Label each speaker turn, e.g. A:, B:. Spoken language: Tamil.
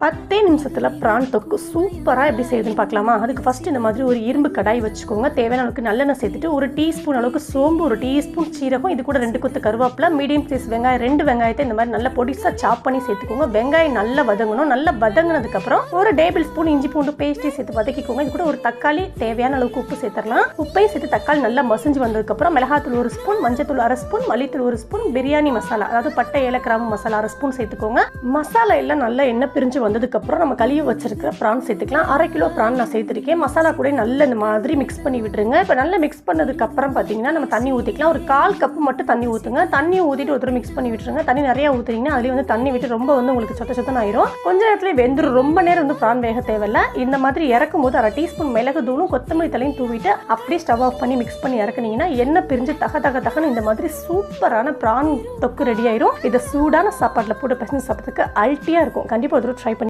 A: 10 நிமிஷத்தில் ப்ரான் தொக்கு சூப்பராக எப்படி செய்யுதுன்னு பார்க்கலாமா? அதுக்கு ஃபஸ்ட்டு இந்த மாதிரி ஒரு இரும்பு கடாய் வச்சுக்கோங்க. தேவையான அளவுக்கு நல்லெண்ணெய் சேர்த்துட்டு ஒரு டீஸ்பூன் அளவுக்கு சோம்பு, ஒரு டீஸ்பூன் சீரகம், இது கூட 2 கொத்து கருவேப்பிலை, மீடியம் சைஸ் வெங்காயம், 2 வெங்காயத்தை இந்த மாதிரி நல்லா பொடிசாக சாப் பண்ணி சேர்த்துக்கோங்க. வெங்காயம் நல்லா வதங்கணும். நல்லா வதங்கினதுக்கப்புறம் ஒரு டேபிள் ஸ்பூன் இஞ்சி பூண்டு பேஸ்ட்டை சேர்த்து வதக்கிக்கோங்க. இது கூட ஒரு தக்காளி, தேவையான அளவுக்கு உப்பு சேர்த்துடலாம். உப்பையும் சேர்த்து தக்காளி நல்லா மசிஞ்சு வந்ததுக்கப்புறம் மிளகாத்தூள் 1 ஸ்பூன், மஞ்சத்தூள் 1/2 ஸ்பூன், மல்லித்தூள் 1 ஸ்பூன், பிரியாணி மசாலா அதாவது பட்டை ஏல கிராம்பு மசாலா 1/2 ஸ்பூன் சேர்த்துக்கோங்க. மசாலா எல்லாம் நல்லா எண்ணெய் பிரிஞ்சு வந்ததுக்கப்புறம் நம்ம கழுவி வச்சிருக்கிற ப்ரான் சேர்த்துக்கலாம். 1/2 கிலோ ப்ரான் நான் சேர்த்துருக்கேன். மசாலா கூட நல்லா இந்த மாதிரி மிக்ஸ் பண்ணி விட்டுருங்க. இப்போ நல்லா மிக்ஸ் பண்ணதுக்கப்புறம் பார்த்தீங்கன்னா நம்ம தண்ணி ஊற்றிக்கலாம். ஒரு 1/4 கப்பு மட்டும் தண்ணி ஊற்றுங்க. தண்ணி ஊற்றிட்டு ஒருத்தர் மிக்ஸ் பண்ணி விட்டுருங்க. தண்ணி நிறையா ஊற்றுறீங்கன்னா அதுலேயே வந்து தண்ணி விட்டு ரொம்ப வந்து உங்களுக்கு சொத்தன்னு ஆயிரும். கொஞ்ச நேரத்தில் வெந்துடும். ரொம்ப நேரம் வந்து ப்ரான் வேக தேவையில்லை. இந்த மாதிரி இறக்கும் போது 1/2 டீஸ்பூன் மிளகு தூளும் கொத்தமல்லி தலையும் தூவிட்டு அப்படியே ஸ்டவ் ஆஃப் பண்ணி மிக்ஸ் பண்ணி இறக்குனீங்கன்னா எண்ணெய் பிரிஞ்சு தகன்னு இந்த மாதிரி சூப்பரான ப்ரான் தொக்கு ரெடி ஆயிரும். இதை சூடான சாப்பாட்டில் போட்டு பசங்க சாப்பிட்றதுக்கு அல்ட்டியாக இருக்கும். கண்டிப்பாக ஒரு ட்ரை